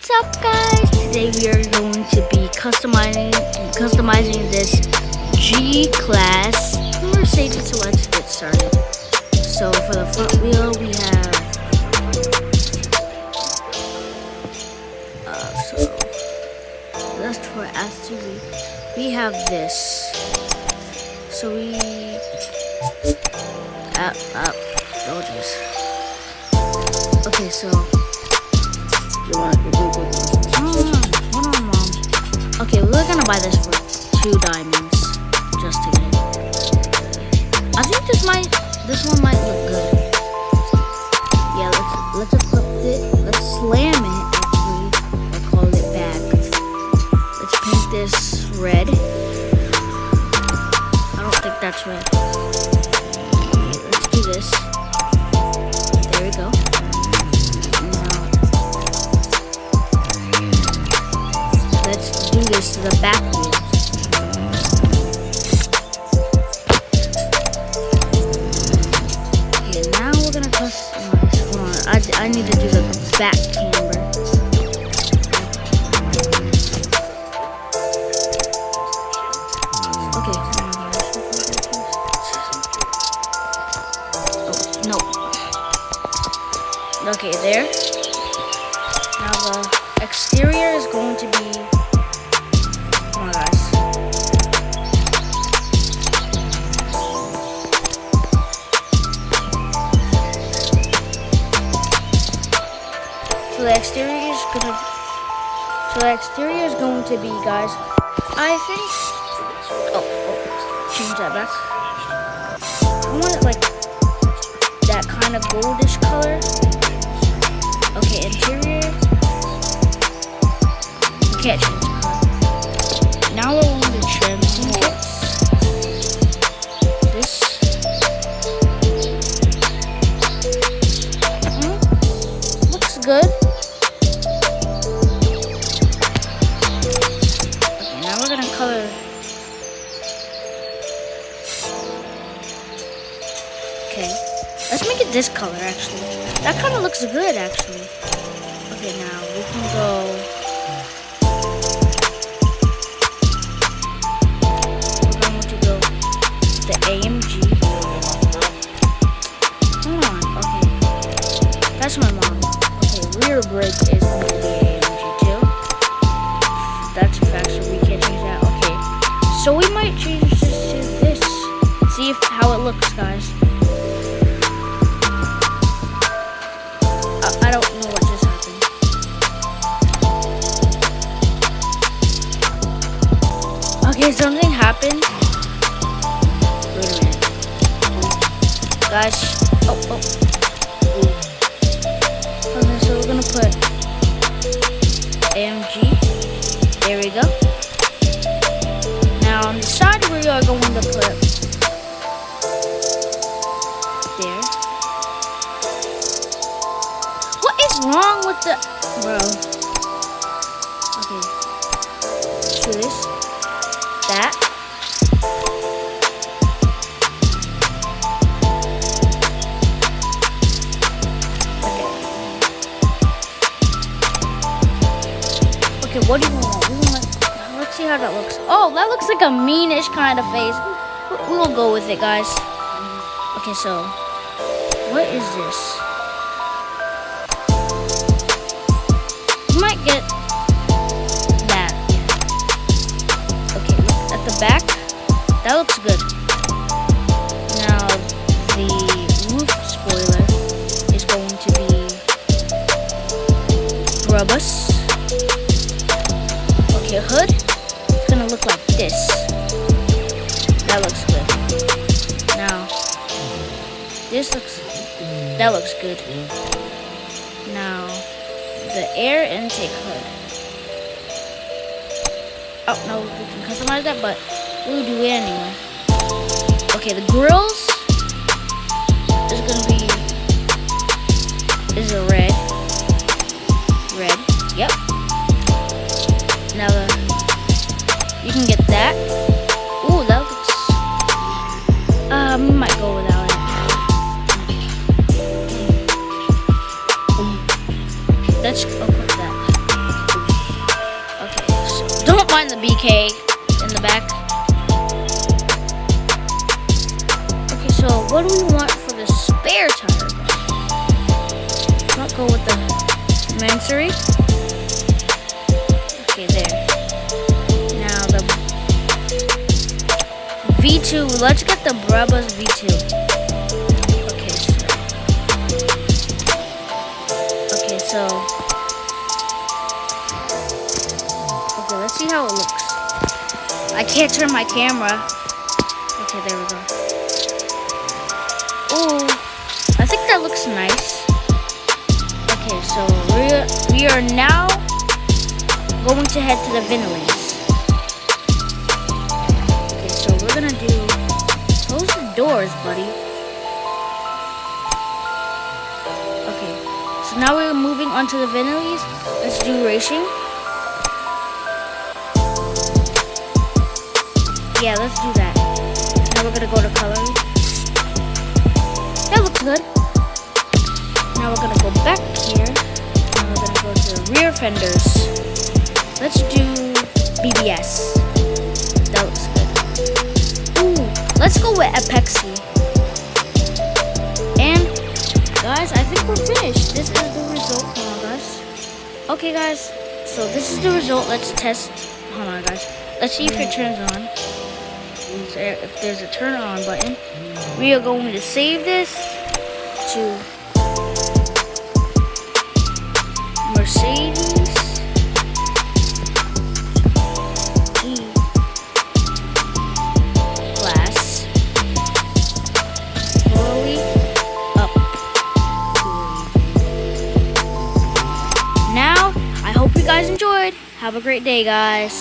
What's up, guys? Today we are going to be customizing this G-Class Mercedes. So let's get started. So for the front wheel we have so that's for after we have this. So we oh jeez. Okay, so hold on, Mom. Okay, we're gonna buy this for 2 diamonds just to get it. I think this one might look good. Yeah, let's equip it. Let's slam it. Actually, I call it back. Let's paint this red. I don't think that's red. Okay, let's do this. There we go. Let's do this to the back wheel. Okay, now we're gonna customize. Hold on, I need to do the back camber. Okay. Oh, no. Okay, there. Now the exterior is going to be. Come on, guys. So the exterior is going to be, guys. I think. Oh, change that back. I want it like that kind of goldish color. Okay, interior. Can't change the color. Now we're going to trim some kits. This. Looks good. Okay, now we're gonna color. Okay, let's make it this color actually. That kind of looks good actually. Okay, now we can go. AMG. Hold on, okay. That's my mom. Okay, rear brake is going to be AMG too. That's a fact, so we can't change that. Okay. So we might change this to this. See how it looks, guys. I don't know what just happened. Okay, something happened. Wait a minute. Guys. Oh. Okay, so we're gonna put AMG. There we go. Now on the side we are going to put there. What is wrong with the bro? Okay. Do this. That. What do you want? Let's see how that looks. Oh, that looks like a meanish kind of face. We'll go with it, guys. Okay, so what is this? You might get that. Okay, look at the back. That looks good. Now the roof spoiler is going to be rubus. Okay, hood, it's gonna look like this. That looks good. Now, that looks good. Now, the air intake hood. Oh, no, we can customize that, but we'll do it anyway. Okay, the grills is a red. Red, yep. Now you can get that. Ooh, that looks. We might go without it. Let's equip that. don't mind the BK in the back. Okay, so what do we want for the spare tire? Not go with the Mansory. Okay, there. Now the V2. Let's get the Brabus V2. Okay, so let's see how it looks. I can't turn my camera. Okay, there we go. Ooh, I think that looks nice. Okay, so we are now going to head to the Vinleys. Okay, so we're gonna close the doors, buddy. Okay, so now we're moving on to the Vinleys. Let's do racing. Yeah, let's do that. Now we're gonna go to coloring. That looks good. Now we're gonna go back here. Now we're gonna go to the rear fenders. Let's do BBS. That looks good. Ooh, let's go with Epexy. And guys, I think we're finished. This is the result. Hold on, guys. Okay, guys. So this is the result. Let's test. Hold on, guys. Let's see if it turns on. If there's a turn on button, we are going to save this to Mercedes E-Class, slowly up. Now, I hope you guys enjoyed. Have a great day, guys.